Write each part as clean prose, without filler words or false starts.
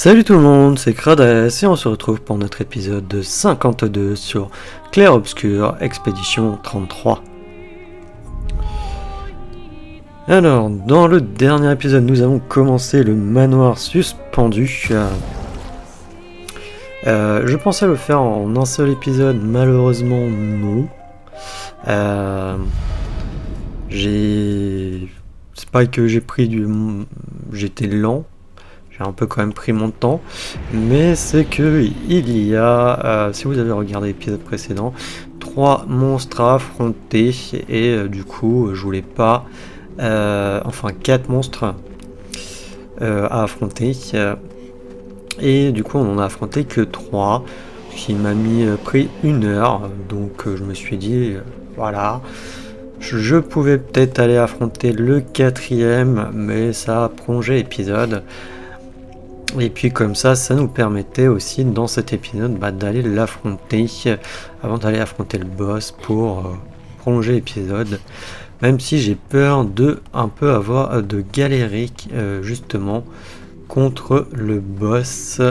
Salut tout le monde, c'est Kradas et on se retrouve pour notre épisode 52 sur Clair Obscur, Expédition 33. Alors, dans le dernier épisode, nous avons commencé le manoir suspendu. Je pensais le faire en un seul épisode, malheureusement non. C'est pas que j'ai pris j'étais lent. J'ai un peu quand même pris mon temps, mais c'est que il y a, si vous avez regardé l'épisode précédent, 3 monstres à affronter et du coup je voulais pas, enfin 4 monstres à affronter et du coup on en a affronté que 3, ce qui m'a pris 1 heure, donc je me suis dit voilà. Je pouvais peut-être aller affronter le 4e, mais ça a prolongé l'épisode. Et puis comme ça nous permettait aussi dans cet épisode d'aller l'affronter avant d'aller affronter le boss pour prolonger l'épisode. Même si j'ai peur de un peu avoir de galérer justement contre le boss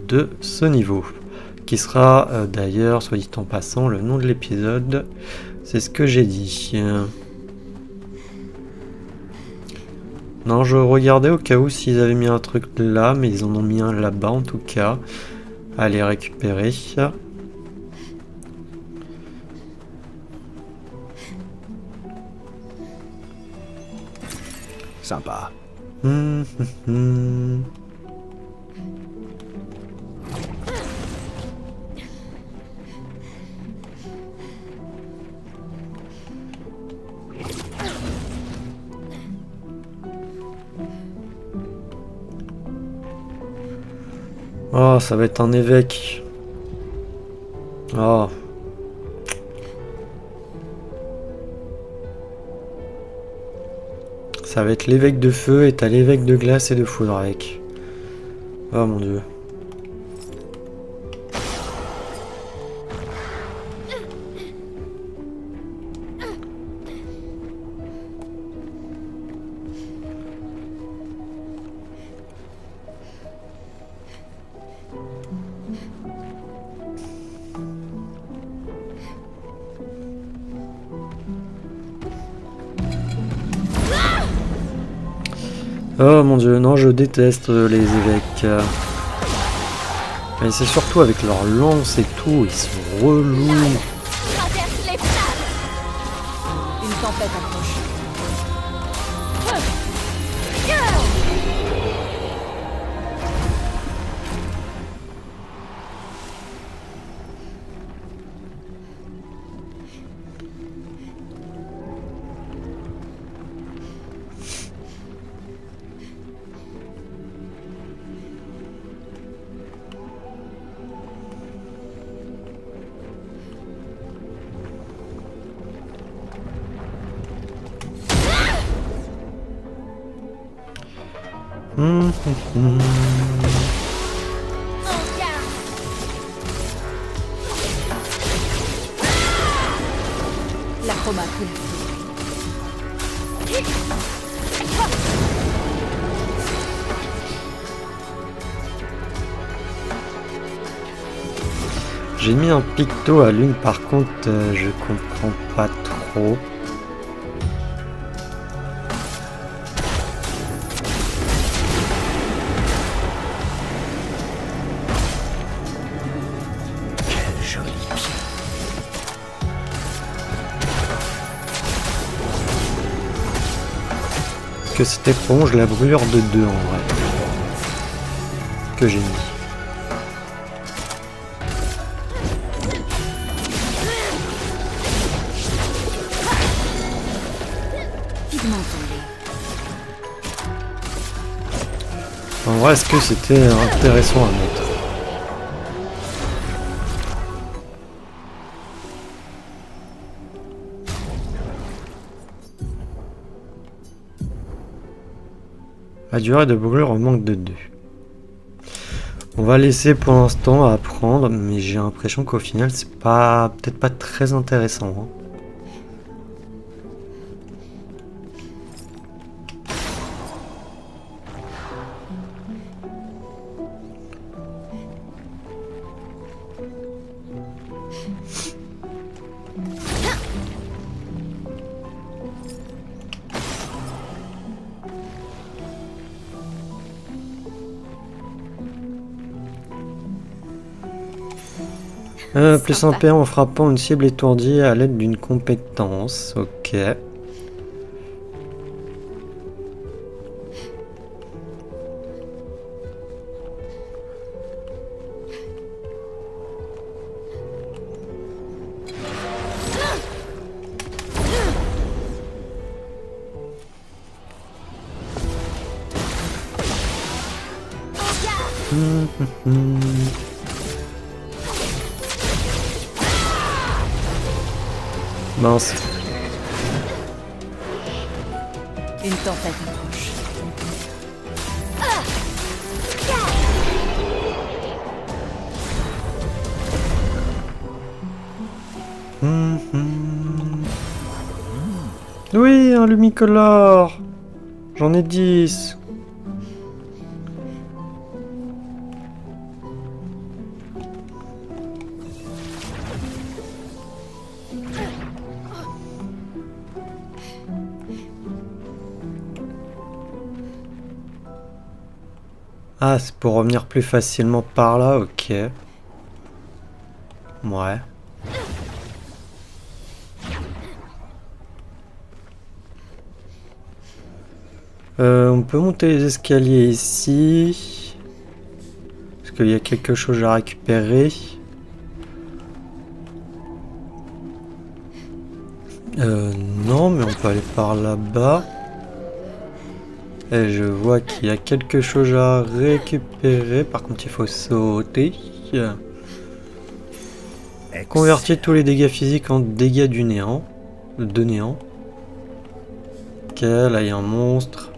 de ce niveau. Qui sera d'ailleurs, soit dit en passant, le nom de l'épisode. C'est ce que j'ai dit. Non, je regardais au cas où s'ils avaient mis un truc là, mais ils en ont mis un là-bas en tout cas. À les récupérer. Sympa. Oh, ça va être un évêque. Oh. Ça va être l'évêque de feu et t'as l'évêque de glace et de foudre avec. Oh mon dieu. Oh mon dieu, non, je déteste les évêques. Mais c'est surtout avec leurs lances et tout, ils sont relous. Traverse les flammes. Une tempête approche. La chroma pris le feu. J'ai mis un picto à l'une, par contre, je comprends pas trop. Quel joli pied. Que c'était prolonge la brûlure de 2 en vrai. Que j'ai mis. Pigment tombé. En vrai, est-ce que c'était intéressant à mettre? La durée de brûlure en manque de 2. On va laisser pour l'instant apprendre, mais j'ai l'impression qu'au final c'est peut-être pas très intéressant. Hein. Plus un PA en frappant une cible étourdie à l'aide d'une compétence. Ok. Mince. Une tempête approche. Oui, un lumicolore. J'en ai 10. Ah, c'est pour revenir plus facilement par là, ok. Ouais. On peut monter les escaliers ici. Parce qu'il y a quelque chose à récupérer. Non, mais on peut aller par là-bas. Et je vois qu'il y a quelque chose à récupérer. Par contre, il faut sauter. Convertir tous les dégâts physiques en dégâts du néant. De néant. Ok, là il y a un monstre.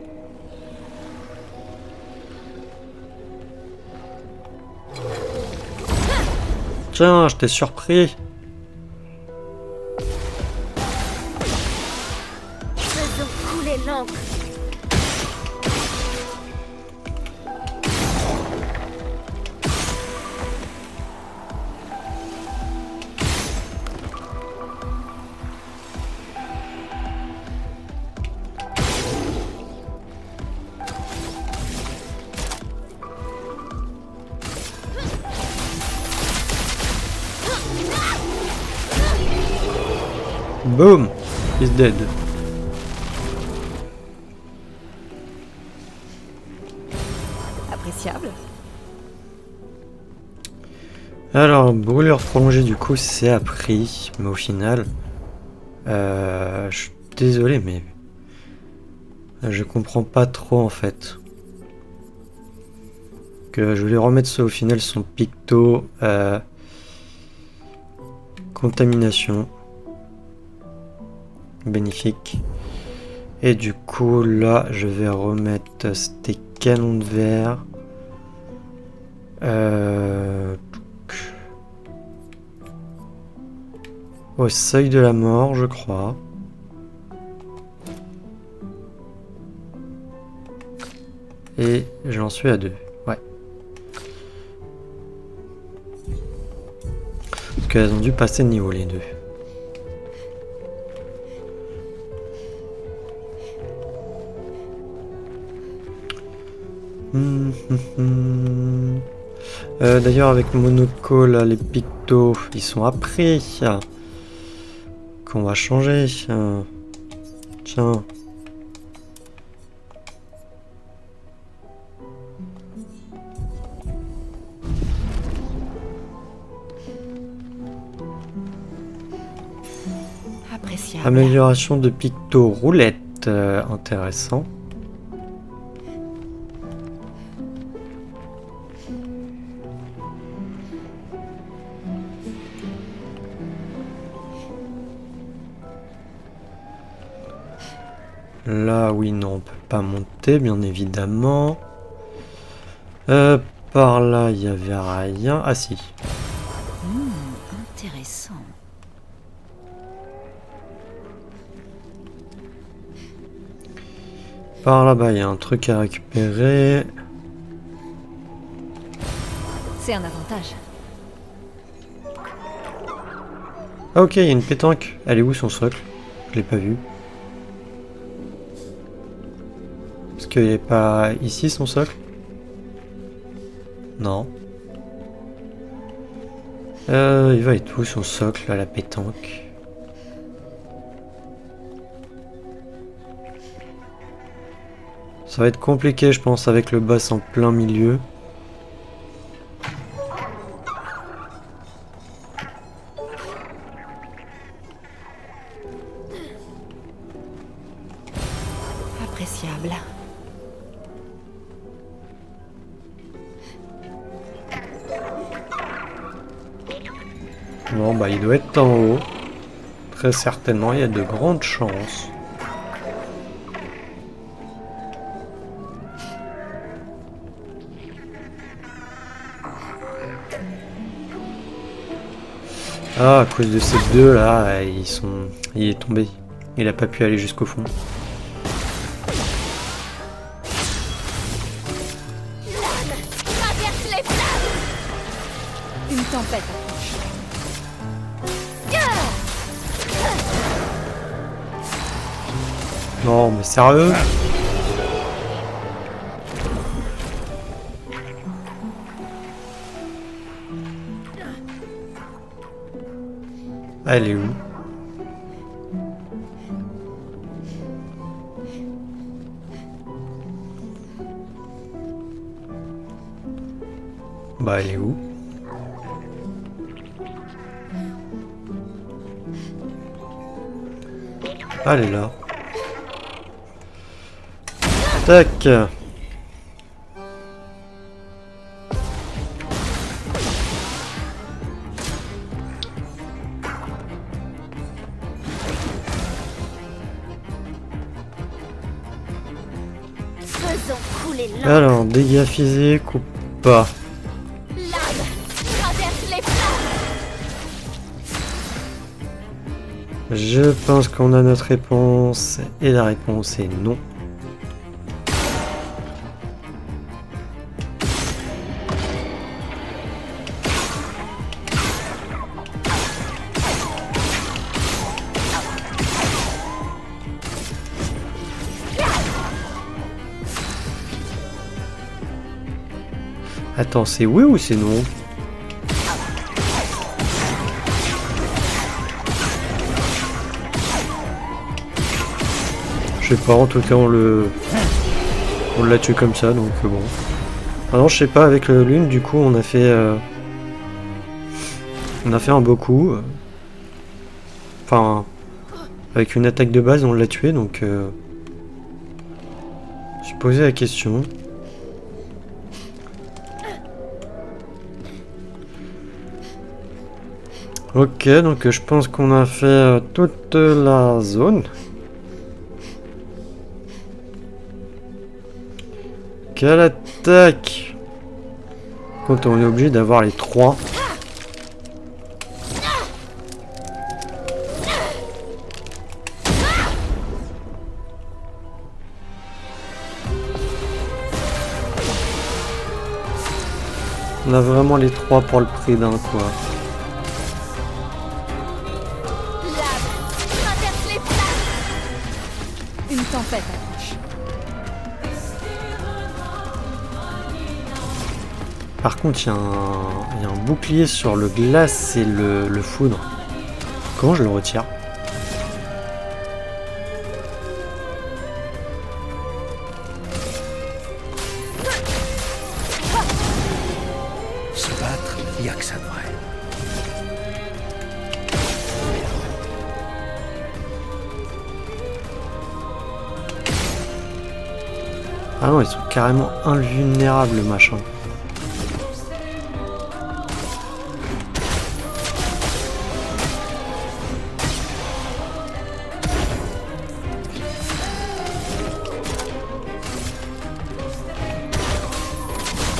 Tiens, je t'ai surpris. Faisons couler l'encre. Boom! He's dead. Appréciable. Alors, brûlure prolongée, du coup, c'est appris. Mais au final... je suis désolé, mais... je comprends pas trop, en fait. Que je vais remettre ça au final, son picto... contamination. Bénéfique. Et du coup, là, je vais remettre ces canons de verre. Au seuil de la mort, je crois. Et j'en suis à 2. Ouais. Parce qu'elles ont dû passer de niveau, les deux. D'ailleurs, avec Monoco, là, les pictos, ils sont après. Qu'on va changer. Tiens. Appréciable. Amélioration de picto roulette. Intéressant. Là, oui, non, on peut pas monter, bien évidemment. Par là, il y avait rien. Ah, si. Intéressant. Par là-bas, il y a un truc à récupérer. C'est un avantage. Ah, ok, il y a une pétanque. Elle est où, son socle? Je l'ai pas vue. Est-ce qu'il n'est pas ici, son socle? Non. Il va être où son socle à la pétanque? Ça va être compliqué je pense avec le boss en plein milieu. Appréciable. Bon bah il doit être en haut. Très certainement, il y a de grandes chances. Ah, à cause de ces deux là, il est tombé. Il a pas pu aller jusqu'au fond. Traverse les flammes. Une tempête approche. Non mais sérieux? Elle est où? Bah elle est où? Ah, elle est là. Tac. Faisons couler l'encre. Alors, dégâts physiques ou pas? Lame, traverse les flammes. Je pense qu'on a notre réponse. Et la réponse est non. Attends, c'est oui ou c'est non? Je sais pas, en tout cas on l'a tué comme ça, donc bon. Ah non, je sais pas, avec le lune, du coup on a fait un beau coup. Enfin, avec une attaque de base on l'a tué, donc je me suis posé la question. Ok, donc je pense qu'on a fait toute la zone. Quelle attaque! Quand on est obligé d'avoir les trois. On a vraiment les trois pour le prix d'un quoi. Une tempête approche. Par contre, il y a un bouclier sur le glace et le foudre. Comment je le retire? Se battre, y a que ça de vrai. Ah non, ils sont carrément invulnérables, machin.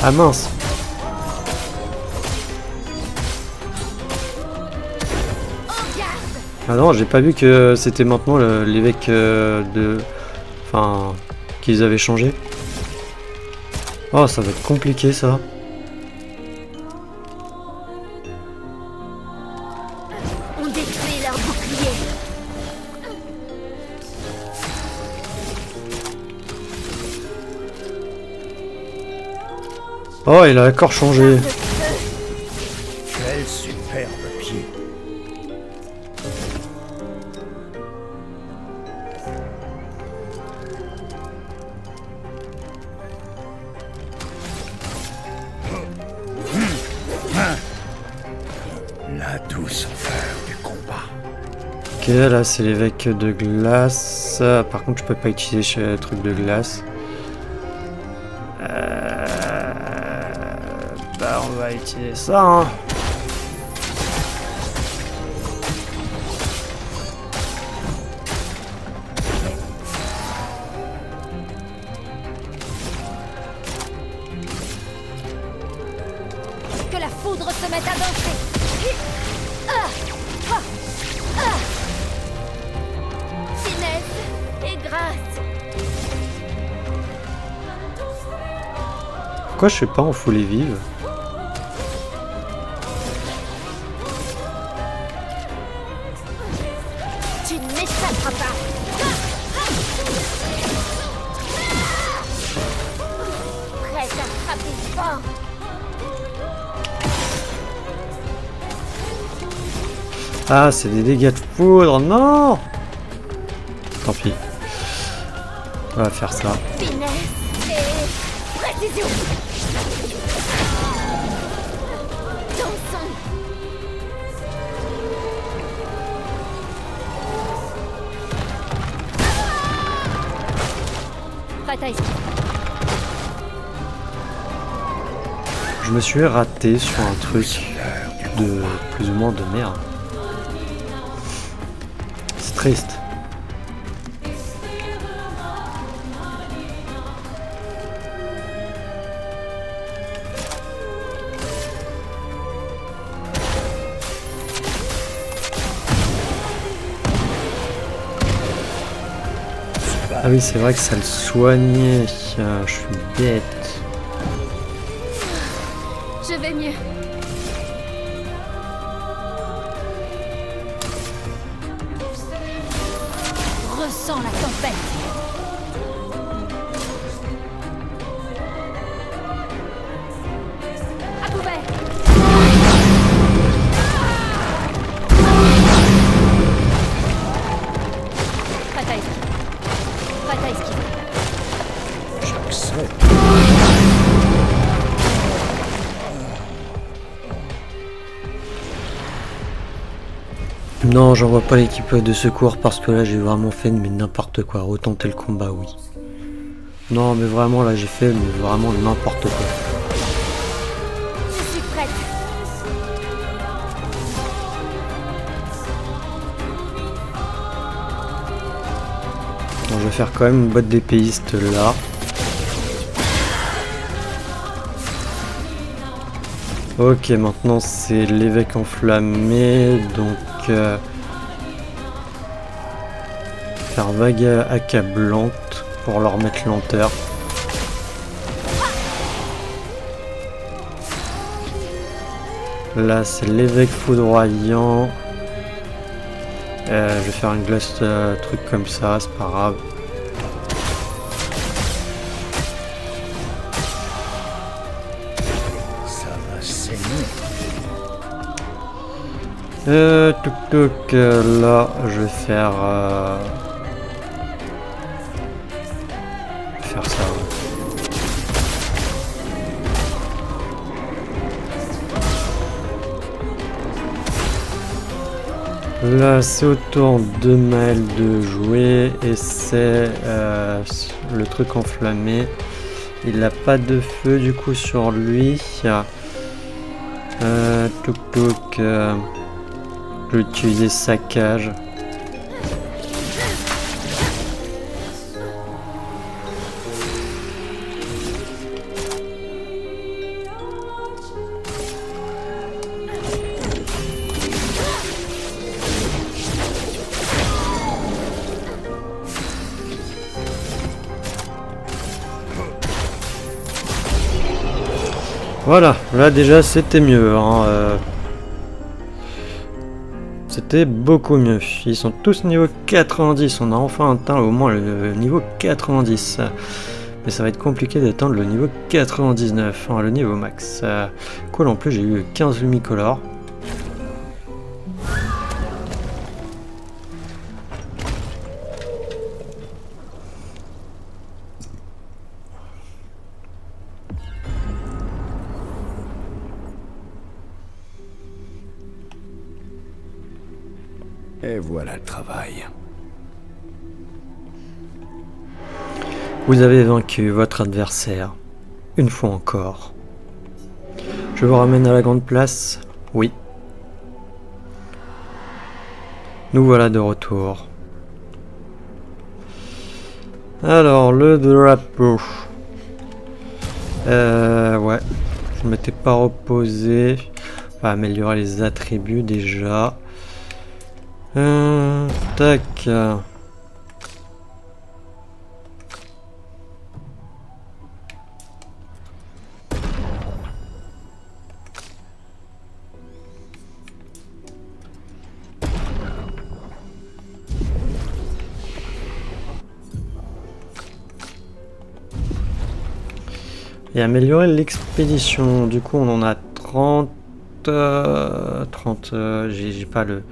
Ah mince. Ah non, j'ai pas vu que c'était maintenant l'évêque de... Enfin... qu'ils avaient changé. Oh, ça va être compliqué ça. On détruit leur bouclier. Oh, il a encore changé. Quelle superbe Superbe pied. La douceur du combat. Ok, là c'est l'évêque de glace. Par contre, je peux pas utiliser ce truc de glace. Bah, on va utiliser ça, hein. Que la foudre se mette à danser. Finesse et grâce. Pourquoi je suis pas en foulée vive? Tu ne m'échapperas pas. Prête à frapper fort. Ah, c'est des dégâts de foudre, non! Tant pis. On va faire ça. Finesse et précision. Dansons. Prête à esquiver. Je me suis raté sur un truc de plus ou moins de merde. C'est triste. Ah oui, c'est vrai que ça le soignait. Je suis bête. Je vais mieux. Ressens la tempête. À couvert. Prête à esquiver. Prête à esquiver. J'accepte. Non, j'envoie pas l'équipe de secours parce que là j'ai vraiment fait mais n'importe quoi. Retenter le combat, oui. Non, mais vraiment là j'ai fait mais vraiment n'importe quoi. Je suis prête. Bon, je vais faire quand même une boîte d'épéiste là. Ok, maintenant c'est l'évêque enflammé, donc faire vague accablante pour leur mettre lenteur. Là c'est l'évêque foudroyant. Je vais faire une glace truc comme ça, c'est pas grave. Ça va saigner. Là je vais faire ça. Là c'est au tour de Maël de jouer et c'est le truc enflammé. Il n'a pas de feu du coup sur lui. Je vais utiliser saccage. Voilà, là déjà c'était mieux, hein, c'était beaucoup mieux. Ils sont tous niveau 90, on a enfin atteint au moins le niveau 90. Mais ça va être compliqué d'atteindre le niveau 99, hein, le niveau max. Cool, en plus j'ai eu 15 lumicolores. Et voilà le travail. Vous avez vaincu votre adversaire, une fois encore. Je vous ramène à la grande place. Oui. Nous voilà de retour. Alors, le drapeau. Ouais. Je m'étais pas reposé. On va améliorer les attributs déjà. Tac. Et améliorer l'expédition. Du coup, on en a 30. 30. J'ai pas le.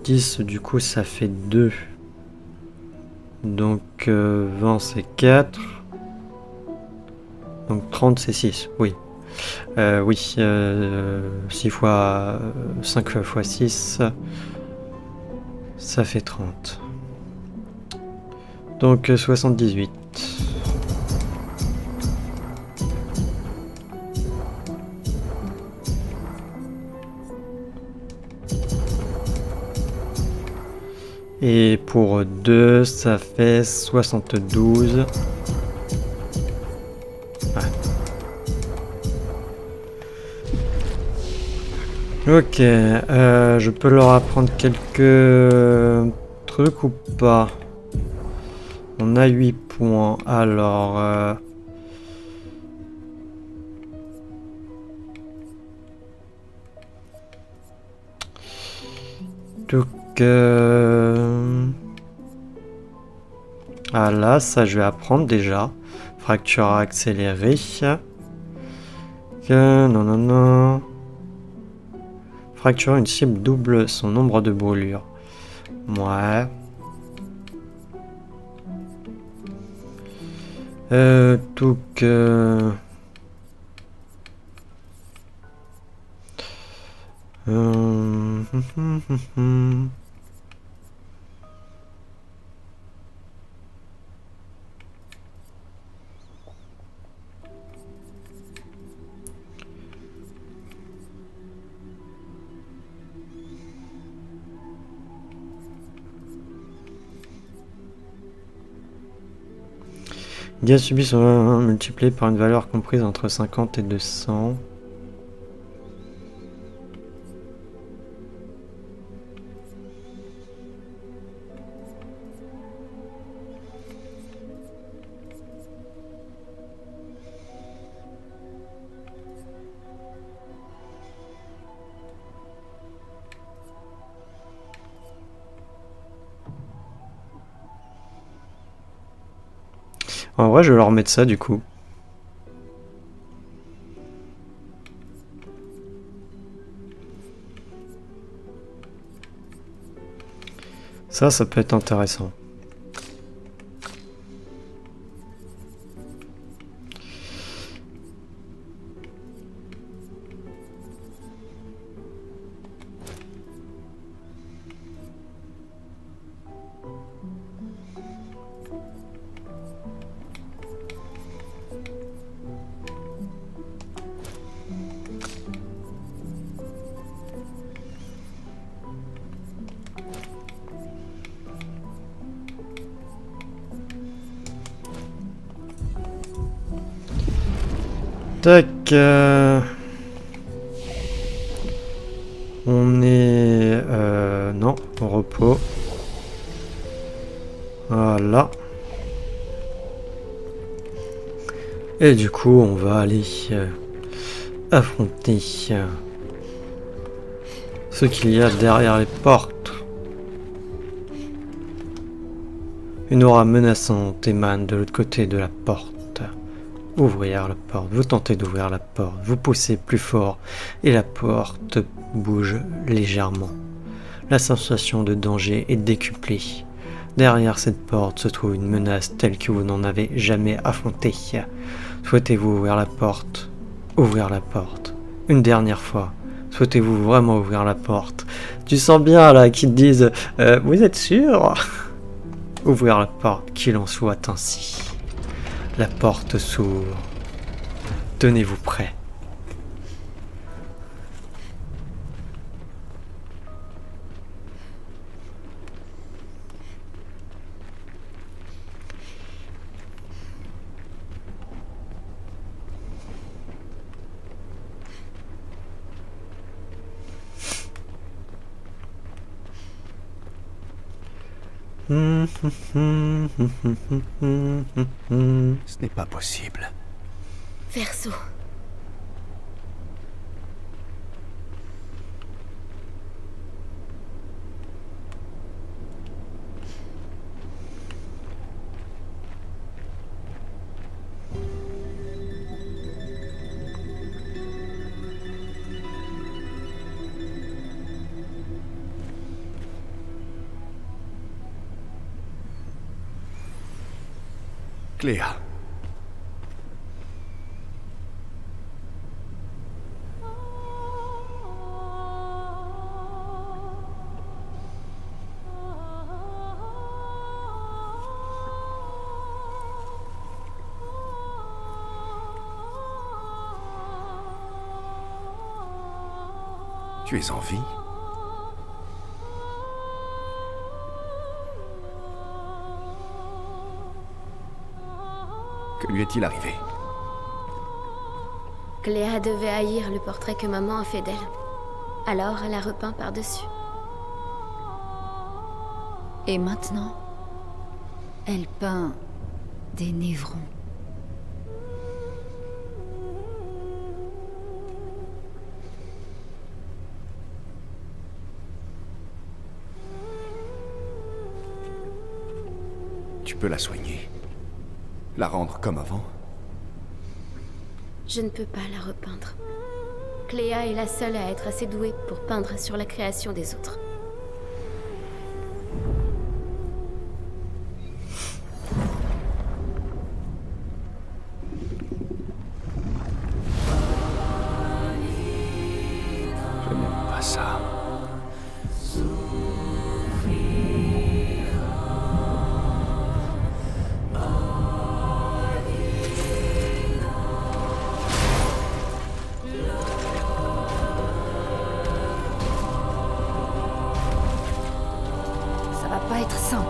10, du coup, ça fait 2. Donc, 20, c'est 4. Donc, 30, c'est 6. Oui. Oui. 6 fois 5 fois 6. Ça fait 30. Donc, 78. Et pour 2, ça fait 72. Ouais. Ok, je peux leur apprendre quelques trucs ou pas? On a 8 points, alors... Donc... Ah là, ça je vais apprendre déjà. Fracture accélérée. Non. Fracture une cible double son nombre de brûlures. Ouais. Donc... Dégâts subis sont multipliés par une valeur comprise entre 50 et 200. En vrai, je vais leur mettre ça du coup. Ça peut être intéressant. Tac. On est... non, au repos. Voilà. Et du coup, on va aller affronter ce qu'il y a derrière les portes. Une aura menaçante émane de l'autre côté de la porte. Ouvrir la porte, vous tentez d'ouvrir la porte, vous poussez plus fort et la porte bouge légèrement. La sensation de danger est décuplée. Derrière cette porte se trouve une menace telle que vous n'en avez jamais affrontée. Souhaitez-vous ouvrir la porte? Ouvrir la porte. Une dernière fois. Souhaitez-vous vraiment ouvrir la porte? Tu sens bien là qu'ils te disent vous êtes sûr? Ouvrir la porte, qu'il en soit ainsi. La porte s'ouvre. Tenez-vous prêts. Ce n'est pas possible. Verseau. Cléa. Tu es en vie? Que lui est-il arrivé? Cléa devait haïr le portrait que maman a fait d'elle. Alors elle a repeint par-dessus. Et maintenant, elle peint des névrons. Tu peux la soigner. La rendre comme avant? Je ne peux pas la repeindre. Cléa est la seule à être assez douée pour peindre sur la création des autres. Je n'aime pas ça. Ça va pas être simple.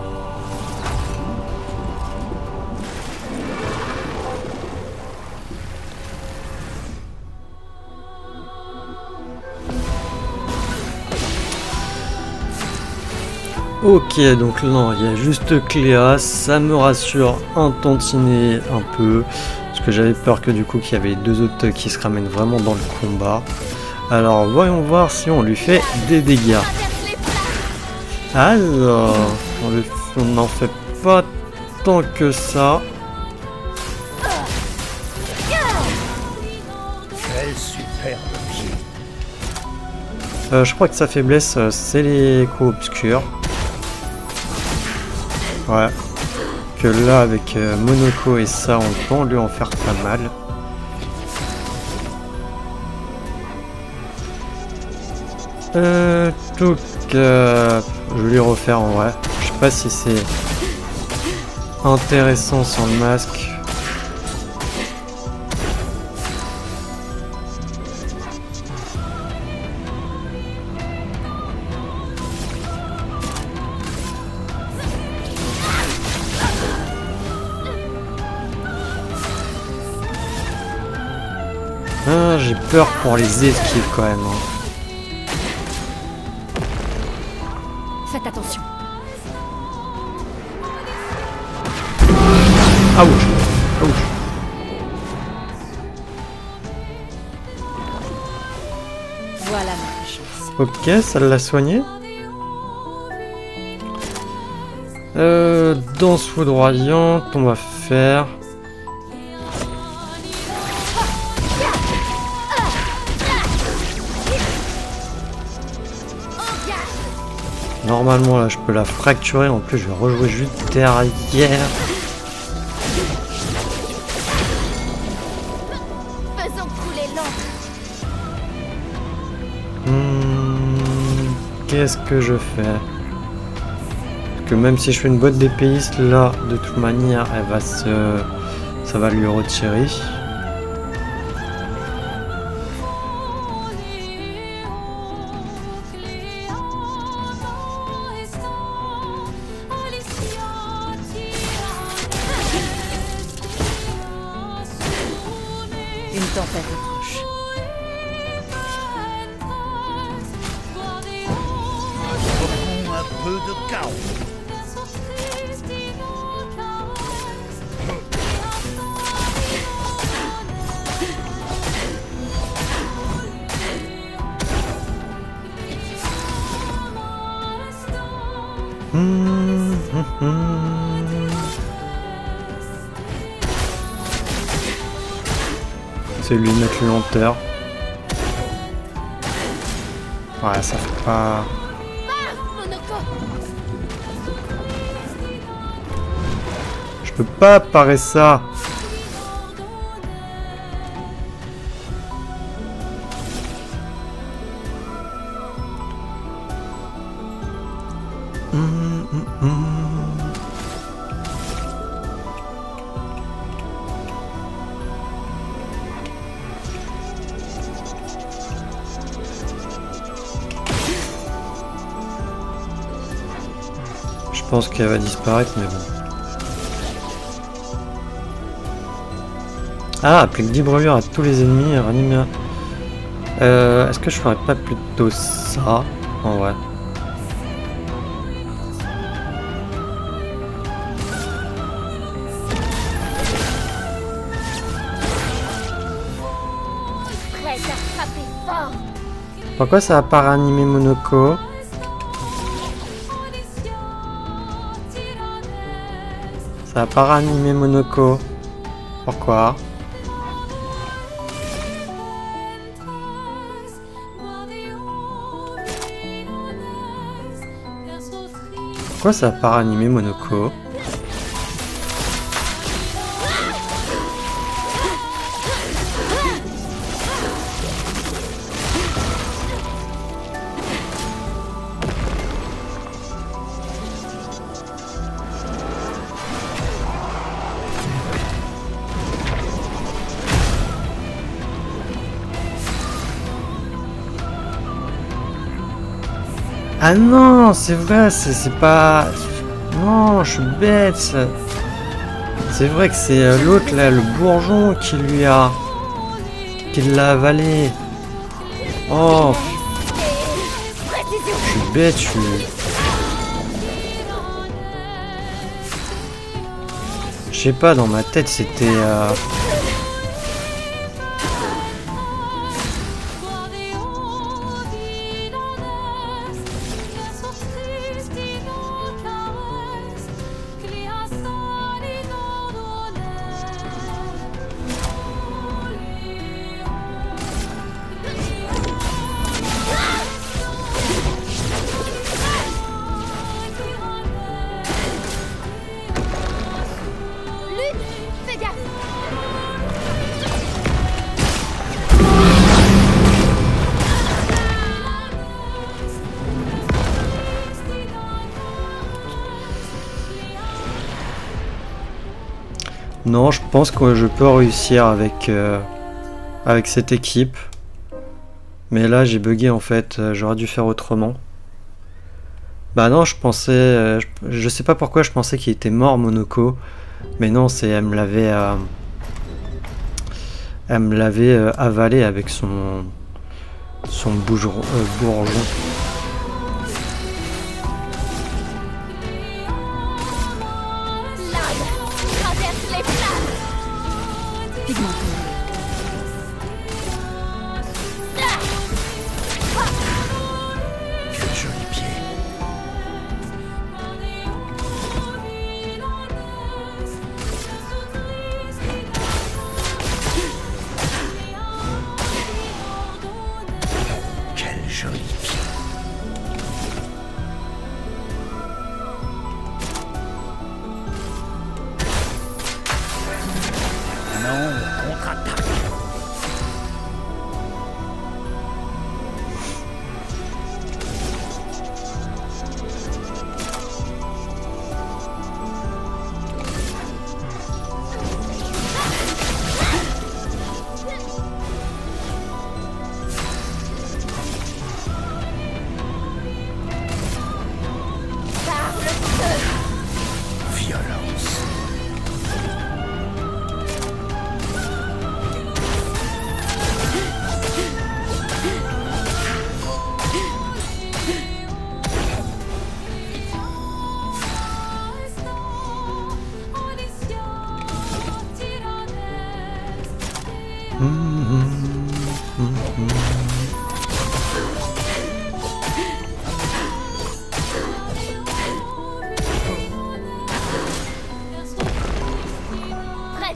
Ok, donc non, il y a juste Cléa, ça me rassure un tantinet un peu, parce que j'avais peur que du coup qu'il y avait deux autres qui se ramènent vraiment dans le combat. Alors voyons voir si on lui fait des dégâts. Alors, on n'en fait pas tant que ça. Quel superbe pied. Je crois que sa faiblesse, c'est les coups obscurs. Ouais. Que là, avec Monoko et ça, on peut lui en faire pas mal. Donc, je vais lui refaire en vrai. Je sais pas si c'est intéressant sans le masque. Ah, j'ai peur pour les esquives quand même. Hein. Faites attention. Ouch. Ouch. Voilà ma chance. Ok, ça l'a soigné. Danse foudroyante, on va faire... Normalement là je peux la fracturer, en plus je vais rejouer juste derrière. Faisons couler l'encre. qu'est-ce que je fais? Parce que même si je fais une boîte d'épéiste, là, de toute manière, elle va se... ça va lui retirer. Une tempête approche. Offrons un peu de chaos. C'est lui mettre lenteur. Ouais, ça fait pas... Je peux pas parer ça. Je pense qu'elle va disparaître, mais bon. Ah, applique 10 brûlures à tous les ennemis et ranime. Est-ce que je ferais pas plutôt ça en vrai? Prête à frapper fort. Pourquoi ça va pas ranimer Monoko? Ça va pas ranimer Monoko. Pourquoi? Pourquoi ça va pas ranimer Monoko? Ah non, c'est vrai, c'est pas... Non, je suis bête. C'est vrai que c'est l'autre là, le bourgeon qui lui a... qui l'a avalé. Oh, je suis bête, je suis... Je sais pas, dans ma tête c'était... Non, je pense que je peux réussir avec, avec cette équipe. Mais là, j'ai bugué en fait. J'aurais dû faire autrement. Bah non, je pensais... je sais pas pourquoi je pensais qu'il était mort, Monoko. Mais non, c'est elle me l'avait... elle me l'avait avalé avec son... son bourgeon. Quel joli pied. Quel joli pied. Non, on contre-attaque. Prête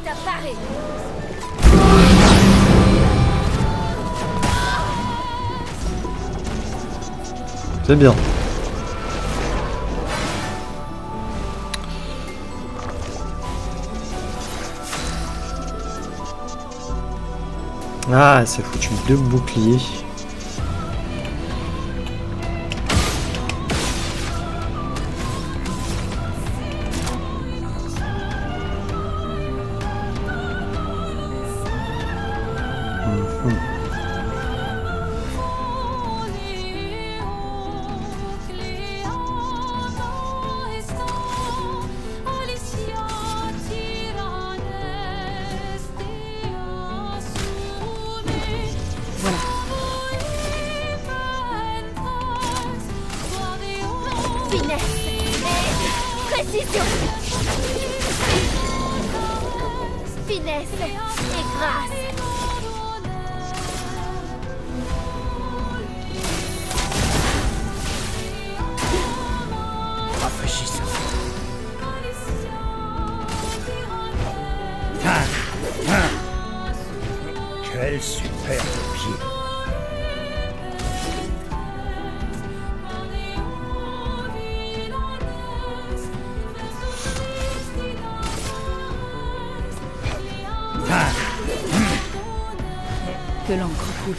à parer. C'est bien. Ah, c'est foutu 2 boucliers. Finesse et précision. Finesse et grâce. Rafraîchissant. Quel superbe pied. Que l'encre coule.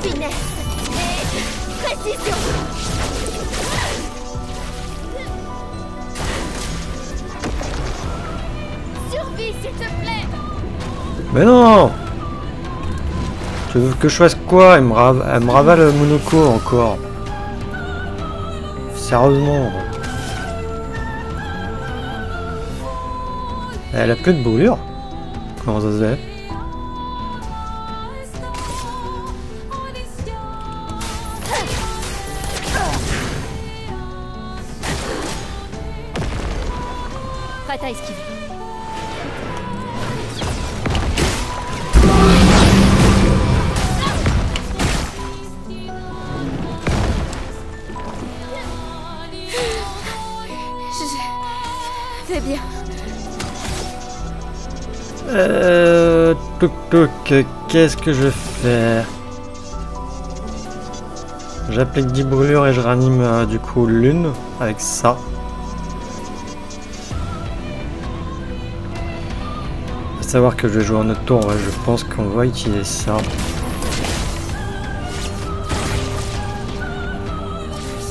Finesse et précision. Survie, s'il te plaît. Mais non! Tu veux que je fasse quoi? Elle me ravale Monoko encore. Sérieusement. Elle a plus de brûlure? Comment ça se fait? Prête à esquiver. Je vais bien. Qu'est-ce que je vais faire? J'applique 10 brûlures et je ranime du coup l'une avec ça. À savoir que je vais jouer en autre tour, ouais, je pense qu'on va utiliser ça.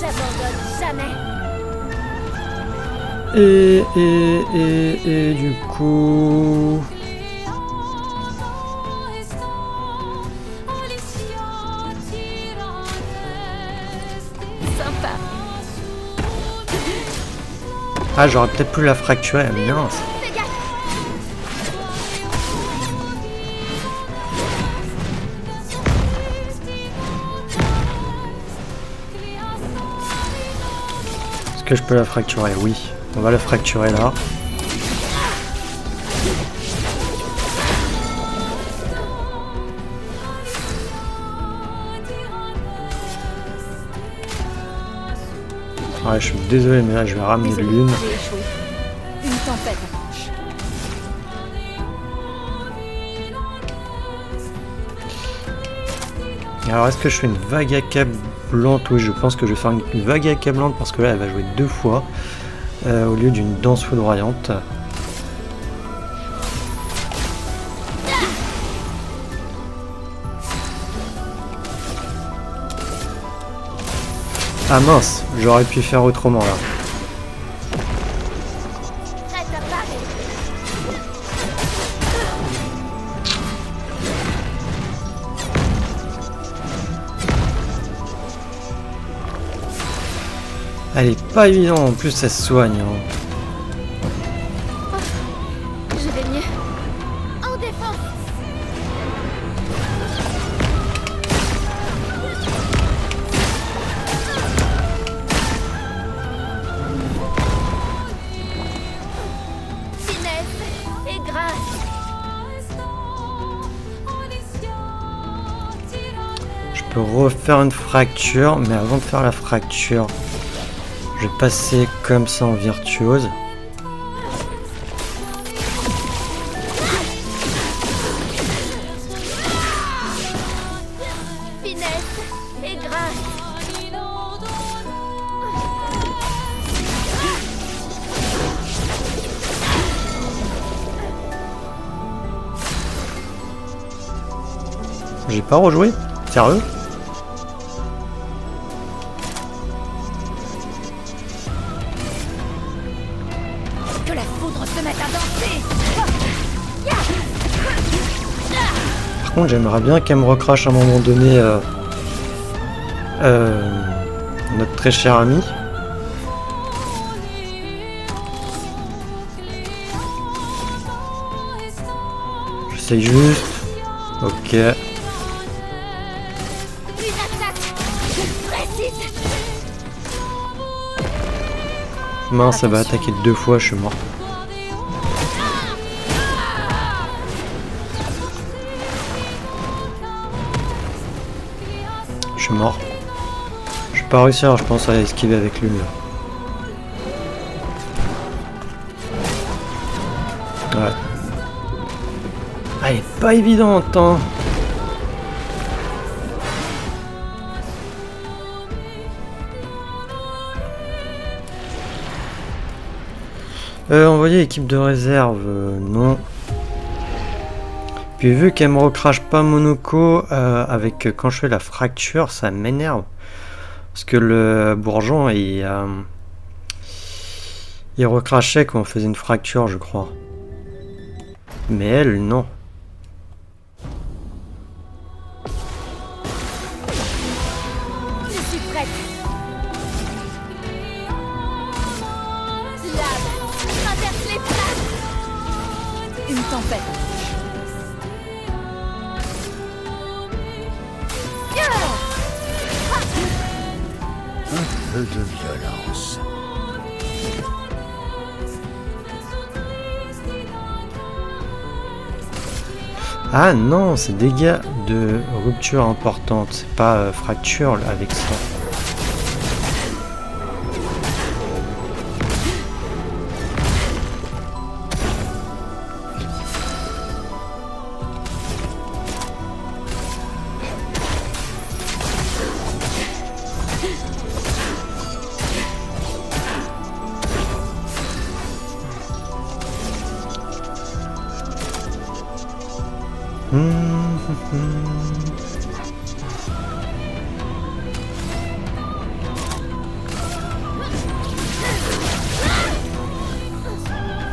J'abandonne jamais. Et du coup... Sympa. Ah, j'aurais peut-être pu la fracturer, mince. Est-ce que je peux la fracturer? Oui. On va la fracturer là. Ouais, je suis désolé, mais là je vais ramener Désolé, l'une. j'ai échoué. Une tempête approche. Alors, est-ce que je fais une vague accablante? Oui, je pense que je vais faire une vague accablante parce que là elle va jouer 2 fois au lieu d'une danse foudroyante. Ah mince, j'aurais pu faire autrement là. Prête à parer. Elle est pas évidente, en plus ça se soigne. Hein. peux refaire une fracture, mais avant de faire la fracture, je vais passer comme ça en virtuose. Finesse et grâce. J'ai pas rejoué? Sérieux? Que la foudre se mette à danser. Par contre, j'aimerais bien qu'elle me recrache à un moment donné notre très cher ami. J'essaye juste. Ok. Une attaque précise. Mince, ça va attaquer 2 fois, je suis mort. Je suis mort. Je vais pas réussir, je pense, à esquiver avec lui. Là. Ouais. Ah, elle est pas évidente, hein. Envoyer équipe de réserve, non. Puis vu qu'elle me recrache pas Monoko avec quand je fais la fracture, ça m'énerve. Parce que le bourgeon, il recrachait quand on faisait une fracture, je crois. Mais elle, non. Je suis prête. Lave traverse les flammes. Une tempête. Un peu de violence. Ah non, c'est dégâts de rupture importante, c'est pas fracture là, avec ça.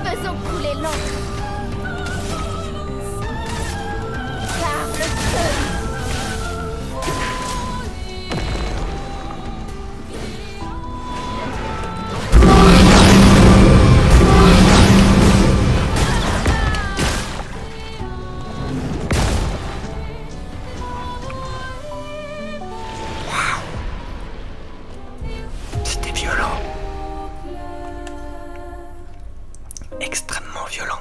Faisons couler l'encre. Par le feu. C'était violent. Extrêmement violent.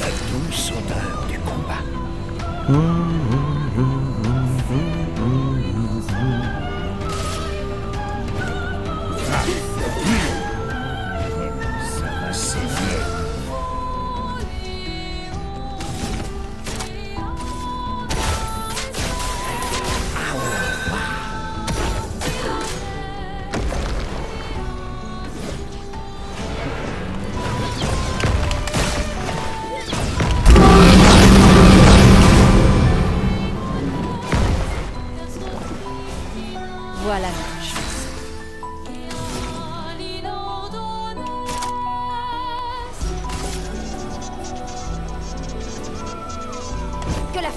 La douce odeur du combat.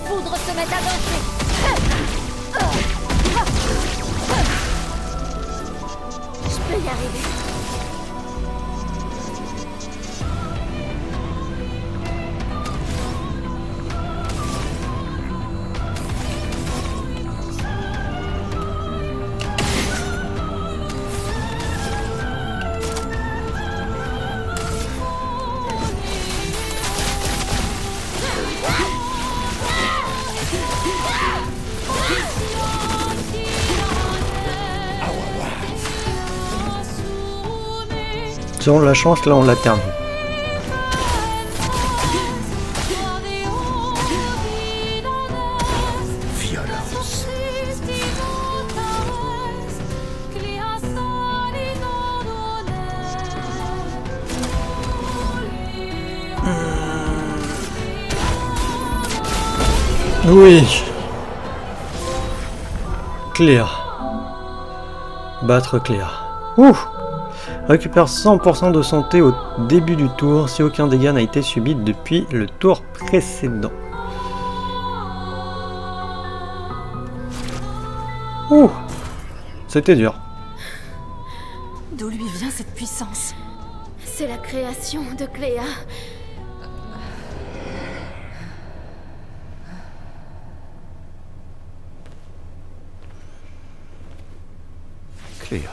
foudre se mette à danser. Je peux y arriver. Si on a la chance, là on la termine. Violence. Oui. Claire. Battre Claire. Ouh. Récupère 100% de santé au début du tour si aucun dégât n'a été subi depuis le tour précédent. Ouh. C'était dur. D'où lui vient cette puissance? C'est la création de Cléa. Cléa.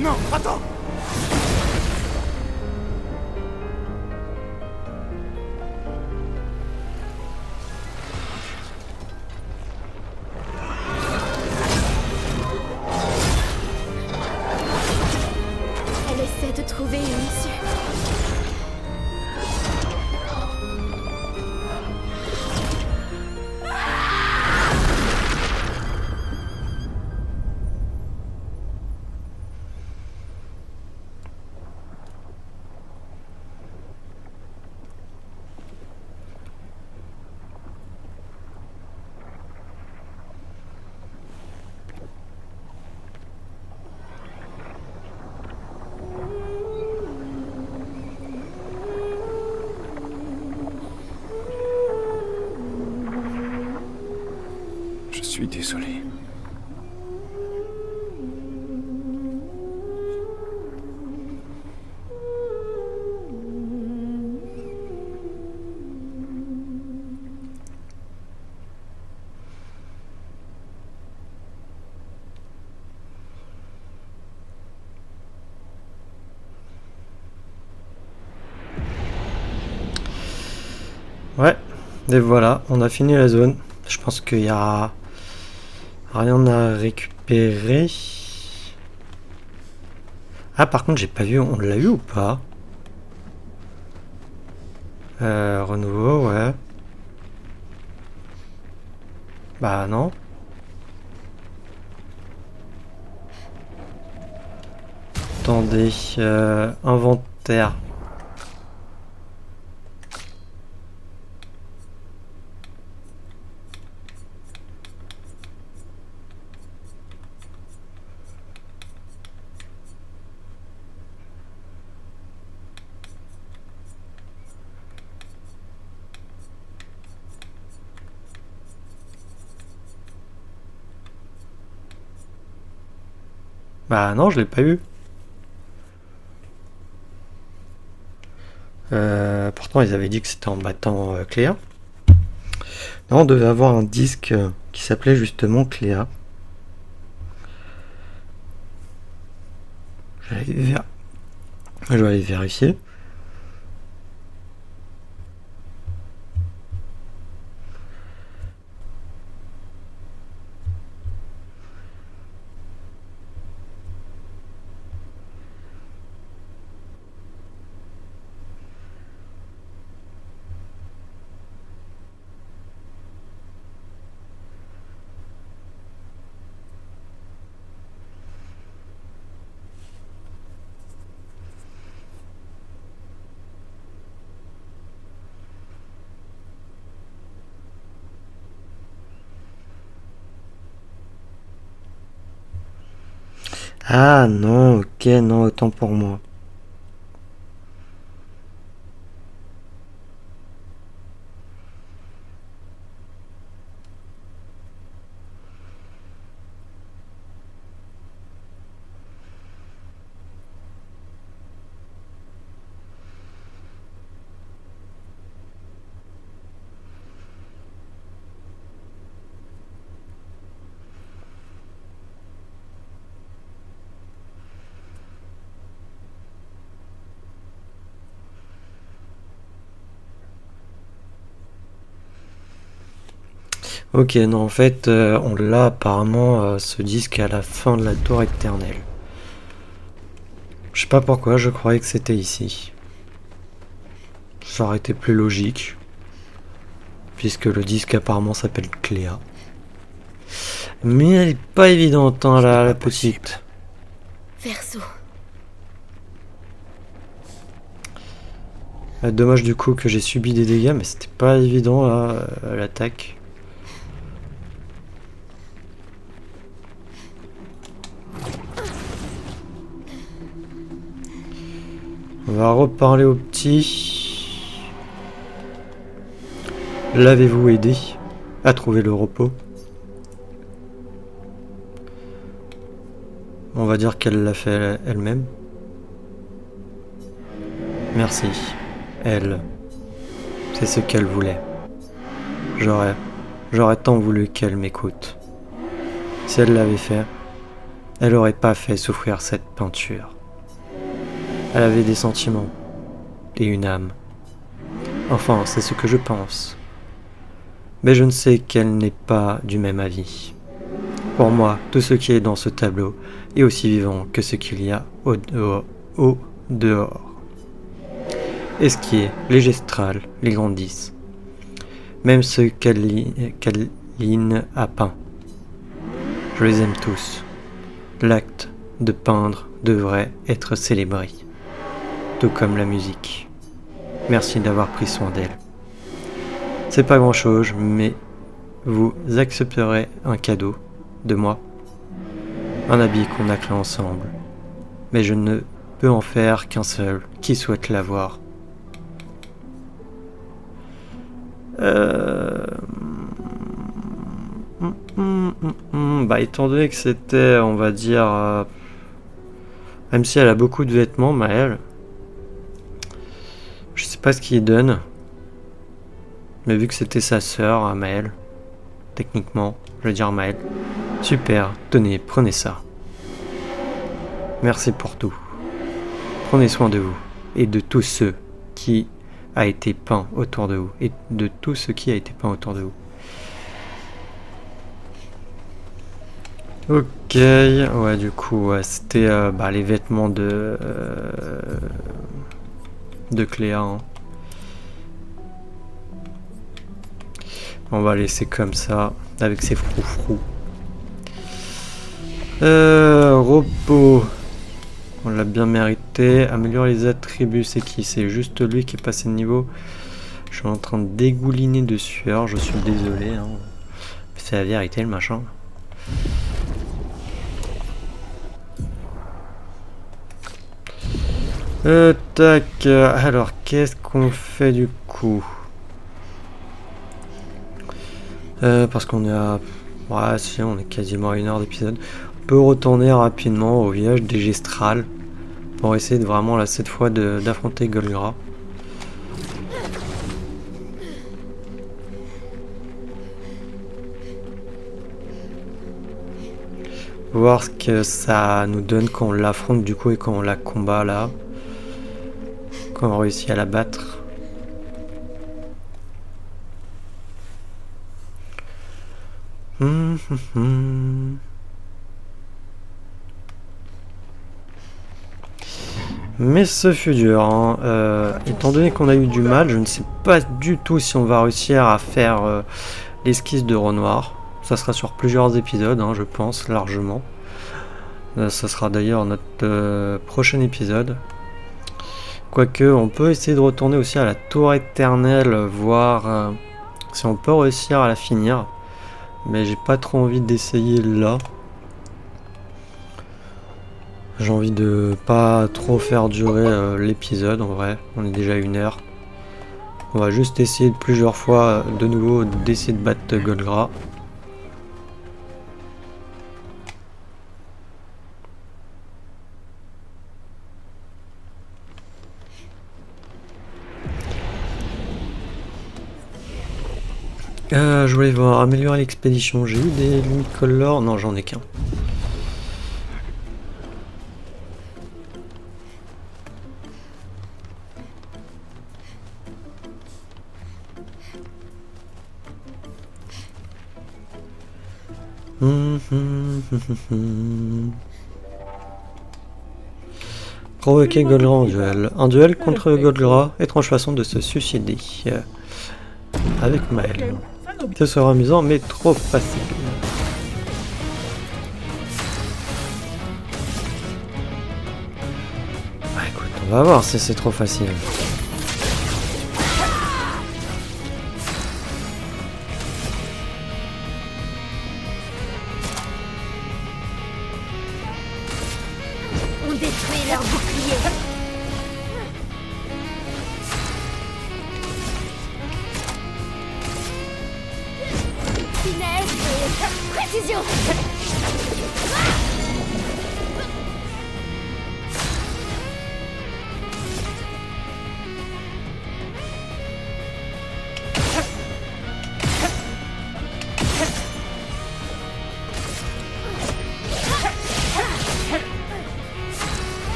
Non, attends! Elle essaie de trouver une issue. Je suis désolé. Ouais, et voilà, on a fini la zone. Je pense qu'il y a rien à récupérer. Ah, par contre, j'ai pas vu, on l'a eu ou pas? Renouveau, ouais. Bah non. Attendez, inventaire. Bah non, je l'ai pas eu. Pourtant, ils avaient dit que c'était en battant Cléa. Non, on devait avoir un disque qui s'appelait justement Cléa. Je vais aller vérifier. Ah non, ok, non, autant pour moi. Ok, non, en fait, on l'a apparemment, ce disque à la fin de la tour éternelle. Je sais pas pourquoi, je croyais que c'était ici. Ça aurait été plus logique. Puisque le disque apparemment s'appelle Cléa. Mais elle est pas évidente, hein, la petite. Verseau. Dommage du coup que j'ai subi des dégâts, mais c'était pas évident là, l'attaque. On va reparler au petit. L'avez-vous aidé à trouver le repos? On va dire qu'elle l'a fait elle-même. Merci. Elle. C'est ce qu'elle voulait. J'aurais tant voulu qu'elle m'écoute. Si elle l'avait fait, elle aurait pas fait souffrir cette peinture. Elle avait des sentiments et une âme. Enfin, c'est ce que je pense. Mais je ne sais qu'elle n'est pas du même avis. Pour moi, tout ce qui est dans ce tableau est aussi vivant que ce qu'il y a au dehors. Esquier, les gestrales, les grandisses. Même ceux qu'Aline a peints. Je les aime tous. L'acte de peindre devrait être célébré. Tout comme la musique. Merci d'avoir pris soin d'elle. C'est pas grand chose, mais vous accepterez un cadeau de moi. Un habit qu'on a créé ensemble. Mais je ne peux en faire qu'un seul qui souhaite l'avoir. Bah, étant donné que c'était, on va dire, même si elle a beaucoup de vêtements, Maëlle, je sais pas ce qu'il donne, mais vu que c'était sa sœur, Maëlle, techniquement, je vais dire Maëlle, super, tenez, prenez ça. Merci pour tout. Prenez soin de vous et de tous ceux qui a été peint autour de vous et de tout ce qui a été peint autour de vous. Ok, ouais, du coup, ouais, c'était les vêtements de Cléa. Hein. On va laisser comme ça, avec ses froufrous. Repos. On l'a bien mérité. Améliorer les attributs, c'est qui? C'est juste lui qui est passé de niveau. Je suis en train de dégouliner de sueur, je suis désolé. Hein. C'est la vérité, le machin. Tac. Alors, qu'est-ce qu'on fait du coup? Parce qu'on est à... Ouais, si, on est quasiment à 1 heure d'épisode. On peut retourner rapidement au village des Gestrales pour essayer de vraiment, là, cette fois, d'affronter Golgra. Voir ce que ça nous donne quand on l'affronte du coup et quand on la combat là. Quand on réussit à la battre. Mais ce fut dur. Hein. Étant donné qu'on a eu du mal, je ne sais pas du tout si on va réussir à faire l'esquisse de Renoir. Ça sera sur plusieurs épisodes, hein, je pense, largement. Ça sera d'ailleurs notre prochain épisode. Quoique, on peut essayer de retourner aussi à la tour éternelle, voir si on peut réussir à la finir. Mais j'ai pas trop envie d'essayer là. J'ai envie de pas trop faire durer l'épisode en vrai. On est déjà à 1 heure. On va juste essayer plusieurs fois de nouveau d'essayer de battre Golgra. Je voulais voir améliorer l'expédition. J'ai eu des limicolores. Non, j'en ai qu'un. Provoquer Golgra en duel. Un duel contre Golgra, étrange façon de se suicider. Avec Maël. Ce sera amusant mais trop facile. Bah, écoute, on va voir si c'est trop facile. On détruit leur bouclier. Finesse et précision.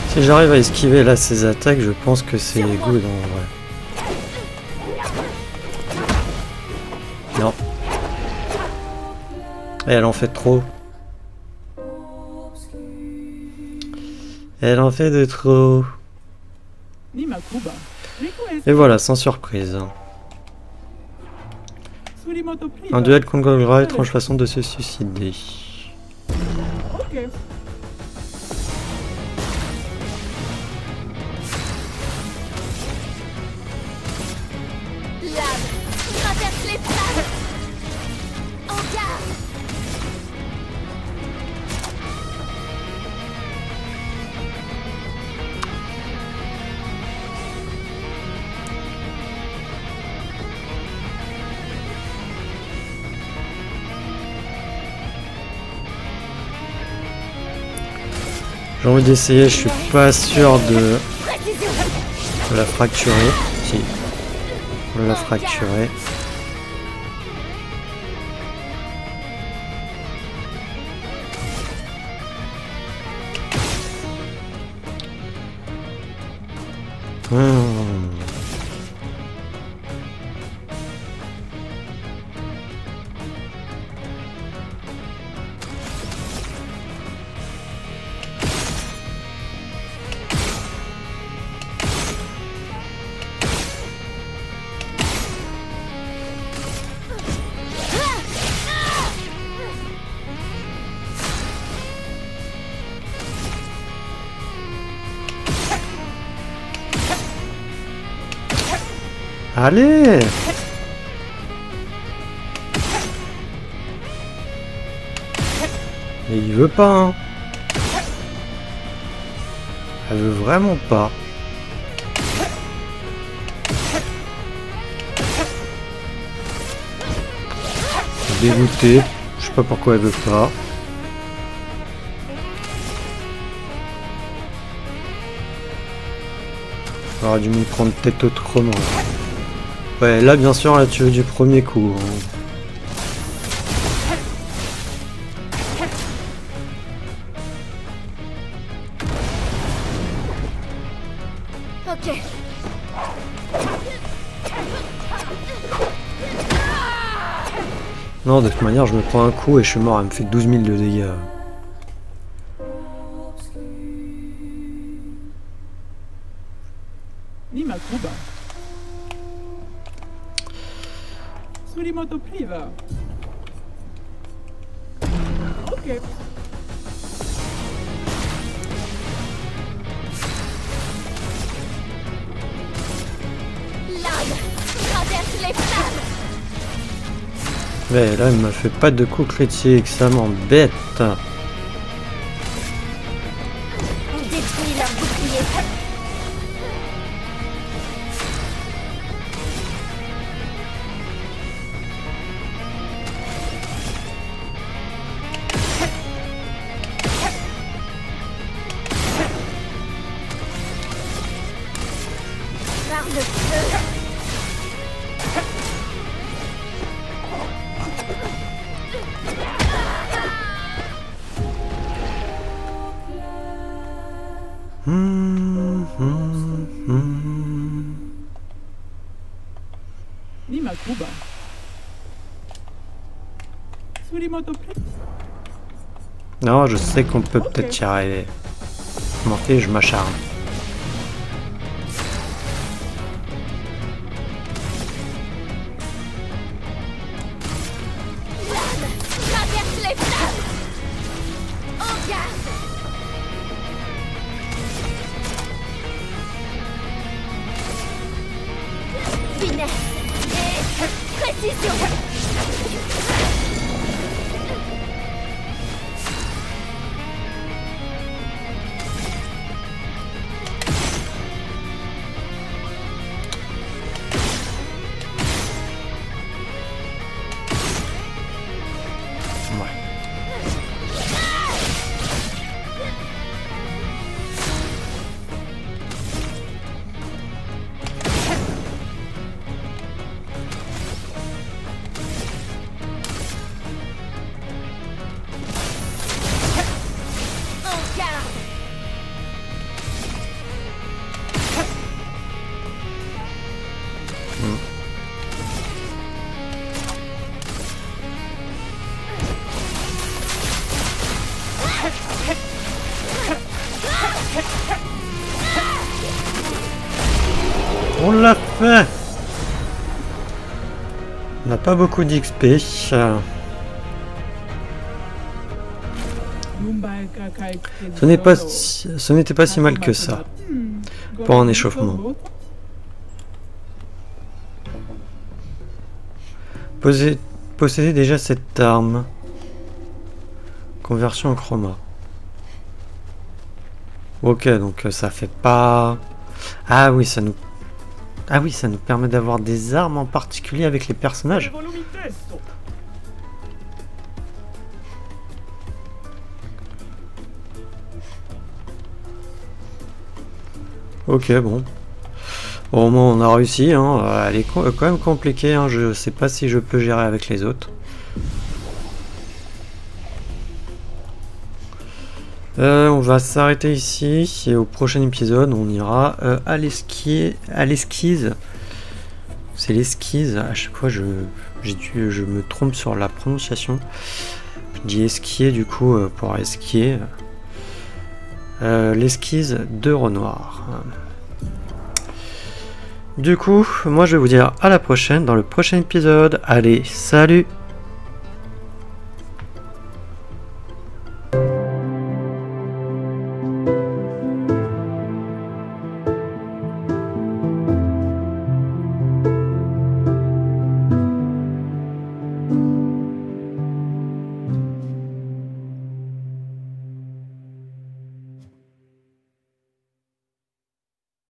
Si j'arrive à esquiver là ces attaques, je pense que c'est good en vrai. Non. Et elle en fait trop. Elle en fait de trop. Et voilà, sans surprise. Un duel contre Golgra, étrange façon de se suicider. Traverse les plages. En garde. J'ai envie d'essayer, je suis pas sûr de la fracturer. Si. On l'a fracturé. Allez! Mais il veut pas, hein. Elle veut vraiment pas. Dégoûté. Je sais pas pourquoi elle veut pas. J'aurais dû m'y prendre peut-être autrement. Ouais, là bien sûr, là tu veux du premier coup. Hein. Ok. Non, de toute manière, je me prends un coup et je suis mort. Elle me fait 12 000 de dégâts. Surimoto Priva. Ok. L'âme traverse les flammes. Mais là, il me fait pas de coups critiques, ça m'embête. Détruis leur bouclier. Par le feu. Nimakuba. Surimoto Priva. Non, je sais qu'on peut peut-être y arriver. M'en fais, je m'acharne. Traverse les flammes. En garde. Finesse et précision. Ouais. En garde. On l'a fait. On n'a pas beaucoup d'XP. Ce Ce n'était pas si mal que ça pour un échauffement. Posséder déjà cette arme. Conversion en chroma. Ok, donc ça fait pas... Ah oui, ça nous permet d'avoir des armes en particulier avec les personnages. Ok, bon. Au moins on a réussi, hein. Elle est quand même compliquée, hein. Je sais pas si je peux gérer avec les autres. On va s'arrêter ici et au prochain épisode on ira à l'esquise. C'est l'esquise, à chaque fois je me trompe sur la prononciation. Je dis esquier du coup pour esquier. L'esquise de Renoir. Du coup, moi je vais vous dire à la prochaine dans le prochain épisode. Allez, salut!